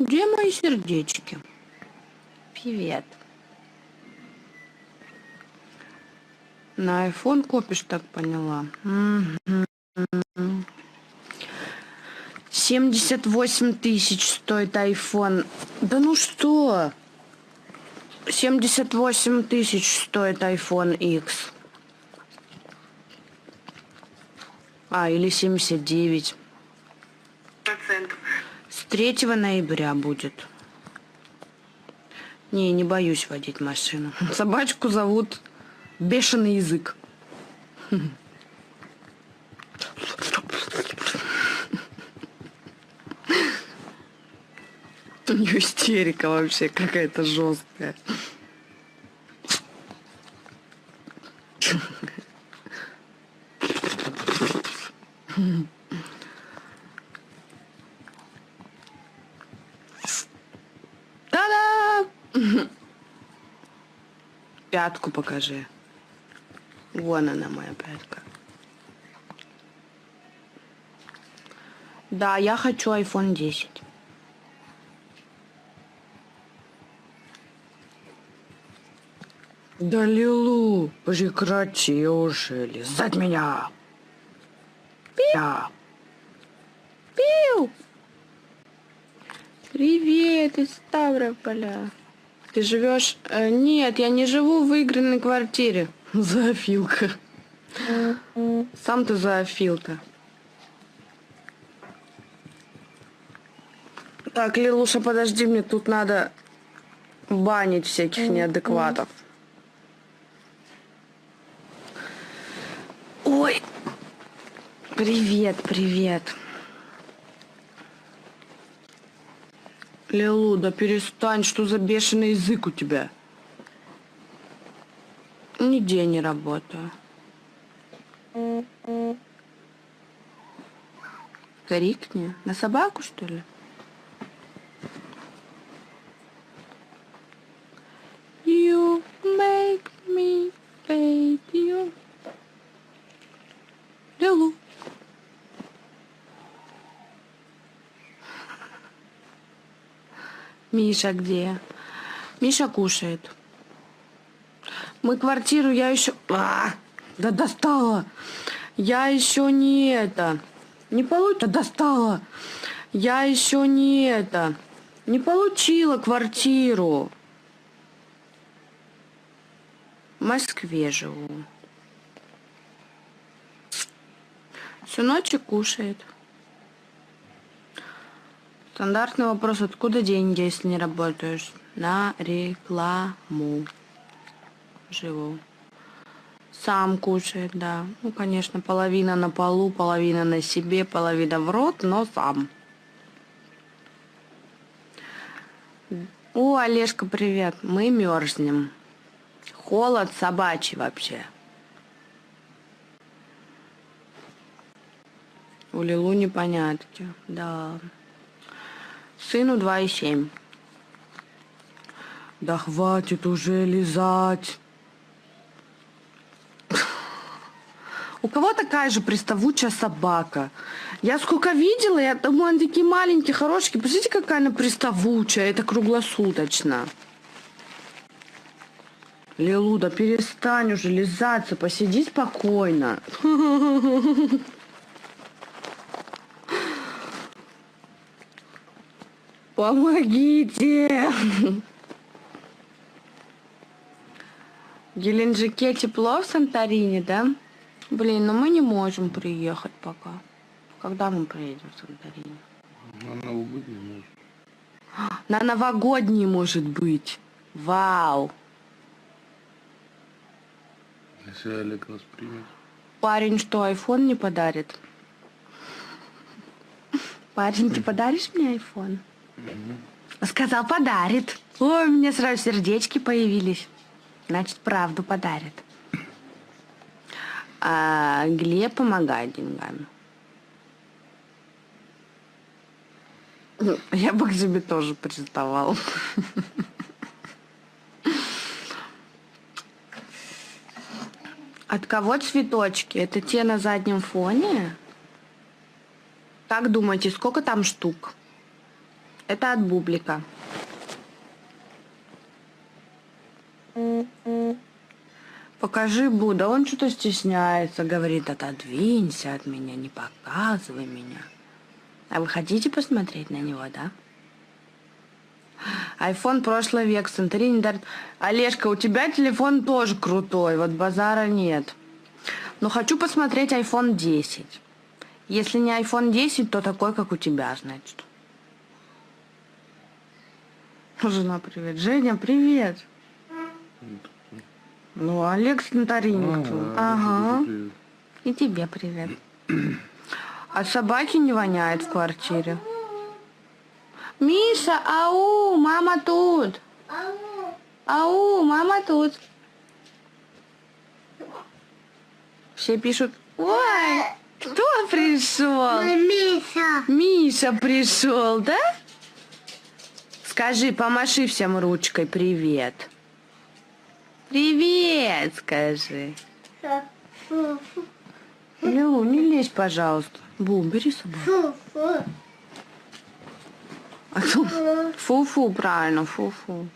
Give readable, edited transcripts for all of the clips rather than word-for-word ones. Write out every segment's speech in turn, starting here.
Где мои сердечки? Привет. На iPhone копишь, так поняла. 78 тысяч стоит iPhone. Да ну что? 78 тысяч стоит iPhone X. Или 79. Процентов. С 3 ноября будет. Не боюсь водить машину. Собачку зовут Бешеный язык. У нее истерика вообще какая-то жесткая. Та-да! Пятку покажи. Вон она, моя пятка. Да, я хочу iPhone 10. Да, Лилу, прекрати уже лизать меня. Пиу. Пиу. Привет из Ставрополя. Ты живешь? Нет, я не живу в выигранной квартире. Зоофилка. Сам ты зоофилка. Так, Лилуша, подожди, мне тут надо банить всяких неадекватов. Ой, привет. Лилу, да перестань, что за бешеный язык у тебя? Нигде не работаю. Крикни. На собаку, что ли? You make me hate you. Лилу. Миша где? Миша кушает. Мы квартиру, я еще... Да достала! Я еще не это... Не получила... Да достала! Я еще не это... Не получила квартиру. В Москве живу. Сыночек кушает. Стандартный вопрос, откуда деньги, если не работаешь? На рекламу. Живу. Сам кушает, да. Ну, конечно, половина на полу, половина на себе, половина в рот, но сам. О, Олежка, привет. Мы мерзнем. Холод собачий вообще. У Лилу непонятки, да. Сыну 2,7. Да хватит уже лизать. У кого такая же приставучая собака? Я сколько видела, я думаю, они такие маленькие, хорошие. Посмотрите, какая она приставучая. Это круглосуточно. Лилу, да перестань уже лизаться, посиди спокойно. Помогите! В Геленджике тепло, в Санторини, да? Блин, но мы не можем приехать пока. Когда мы приедем в Санторини? На новогодний может. На новогодний, может быть. Вау! Если Олег нас примет. Парень что, айфон не подарит? Парень, ты подаришь мне айфон? Сказал, подарит. Ой, у меня сразу сердечки появились. Значит, правду подарит. А Глеб помогает деньгами. Я бы к тебе тоже приставал. От кого цветочки? Это те на заднем фоне? Как думаете, сколько там штук? Это от Бублика. Покажи Буда. Он что-то стесняется, говорит, отодвинься от меня, не показывай меня. А вы хотите посмотреть на него, да? Айфон прошлый век, Санторини дарит. Олежка, у тебя телефон тоже крутой, вот базара нет. Но хочу посмотреть iPhone 10. Если не iPhone 10, то такой, как у тебя, значит. Жена, привет. Женя, привет. Ну, Олег Санторини. Ага. Привет. И тебе привет. А собаки не воняет в квартире? Миша, ау, мама тут. Ау, мама тут. Все пишут, ой, кто пришел? Миша. Миша пришел, да? Скажи, помаши всем ручкой, привет. Привет, скажи. Лилу, не лезь, пожалуйста. Бу, бери собаку. Фу-фу, правильно, фу-фу.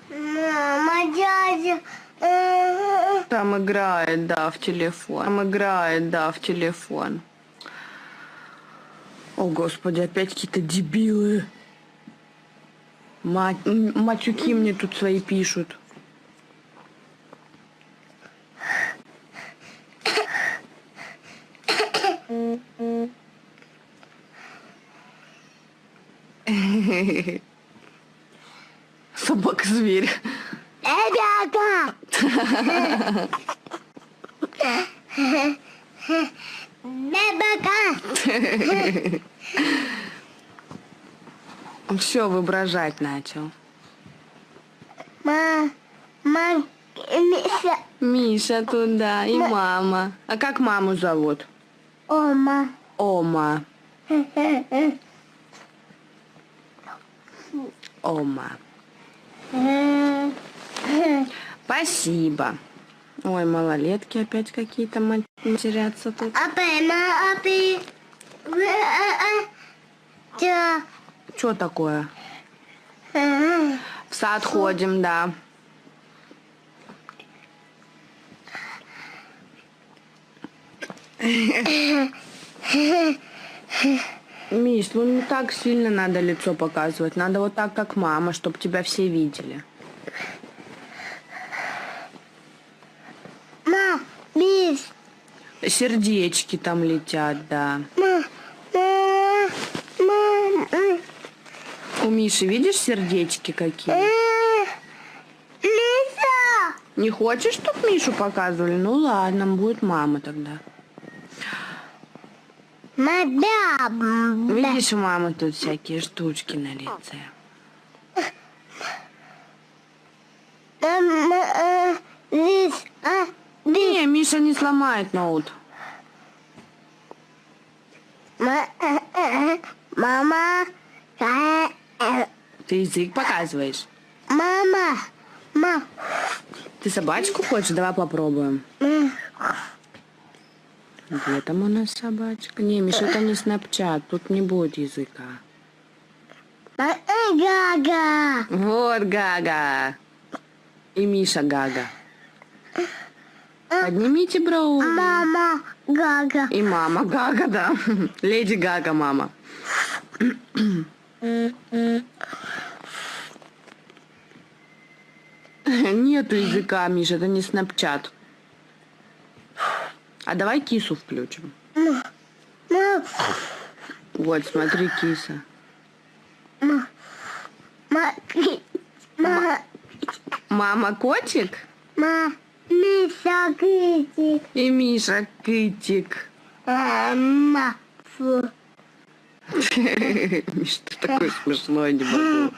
Мама, дядя. Там играет, да, в телефон. Там играет, да, в телефон. О, Господи, опять какие-то дебилы. Матюки мне тут свои пишут. Собака-зверь. Ребята. Ребята. Он все воображать начал. Миша. Миша туда и мама. А как маму зовут? Ома. Ома. Ома. Спасибо. Ой, малолетки опять какие-то матерятся тут. Апи. Чё? Что такое? В сад ходим, да. Миш, ну не так сильно надо лицо показывать. Надо вот так, как мама, чтобы тебя все видели. Миш. Сердечки там летят, да. У Миши, видишь, сердечки какие? Миша. Не хочешь, чтобы Мишу показывали? Ну ладно, будет мама тогда. Видишь, у мамы тут всякие штучки на лице. Не, Миша не сломает ноут. Мама. Ты язык показываешь. Мама. Ты собачку хочешь? Давай попробуем. Где там у нас собачка? Не, Миша, это не Snapchat, тут не будет языка. Гага. Вот Гага. И Миша Гага. Поднимите брови. Мама. Гага. И мама Гага, да. Леди Гага, мама. Нету языка, Миша, это не Snapchat. А давай кису включим. Вот, смотри, киса. Мама котик Миша Китик. и Миша китик. Мама. Фу. Миша, ты такой смешной, не могу.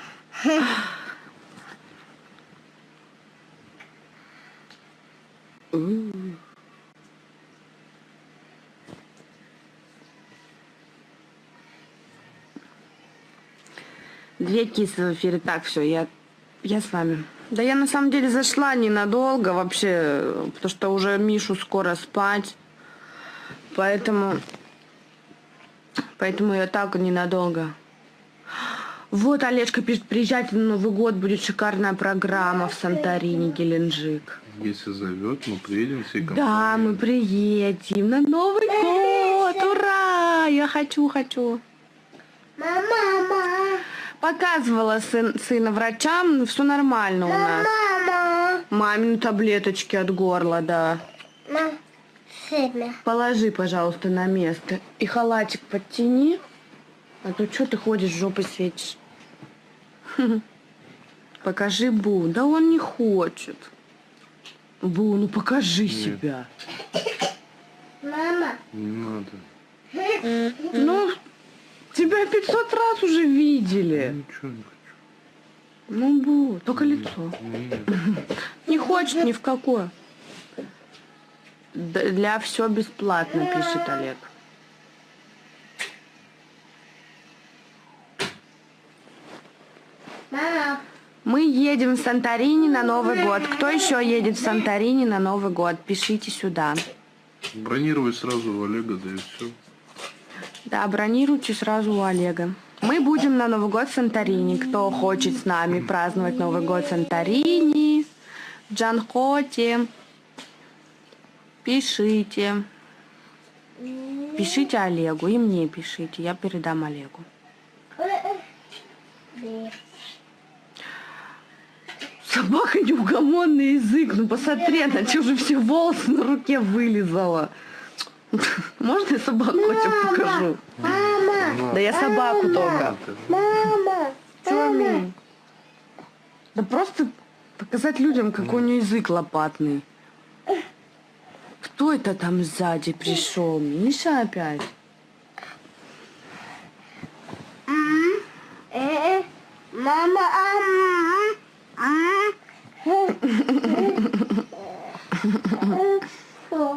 Две кисы в эфире. Так, все, я с вами. Да я на самом деле зашла ненадолго вообще, потому что уже Мишу скоро спать. Поэтому я так ненадолго. Вот Олежка пишет, приезжайте на Новый год, будет шикарная программа в Санторини, Геленджик. Если зовет, мы приедем всей компанией. Да, мы приедем на Новый год, ура! Я хочу. Мама. Показывала сына врачам, все нормально у нас. Мама. Мамины таблеточки от горла, да. Семя. Положи, пожалуйста, на место. И халатик подтяни. А то что ты ходишь, жопой светишь? Покажи Бу. Да он не хочет. Бу, ну покажи себя. Мама. Не надо. Ну, тебя 500 раз уже видели. Ничего не хочу. Ну, Бу, только лицо. Нет. Не хочет ни в какое. Для все бесплатно, пишет Олег. Мама. Мы едем в Санторини на Новый год. Кто еще едет в Санторини на Новый год? Пишите сюда. Бронировать сразу у Олега, да и все. Да, бронируйте сразу у Олега. Мы будем на Новый год в Санторини. Кто хочет с нами праздновать Новый год в Санторини, в Джанкоте, пишите. Пишите Олегу и мне пишите. Я передам Олегу. Собака неугомонный язык. Ну посмотри, она что же все волосы на руке вылезала. Можно я собаку хотя бы покажу? Мама. Да я собаку только. Мама. Чё, Мин? Да просто показать людям, какой у нее язык лопатный. Кто это там сзади пришел? Миша опять? Мама.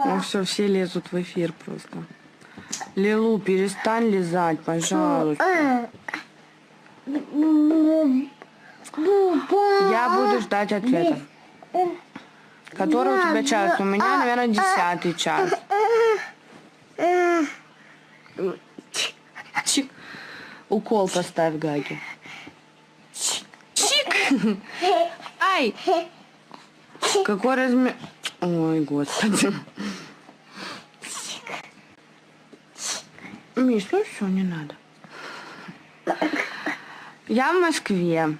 Ну все лезут в эфир просто. Лилу, перестань лизать, пожалуйста. Я буду ждать ответов. Который у тебя час? У меня, наверное, 10-й час. Чик. Укол поставь, Гаги. Чик. Ай! Какой размер? Ой, господи. Миш, ну все, не надо. Я в Москве.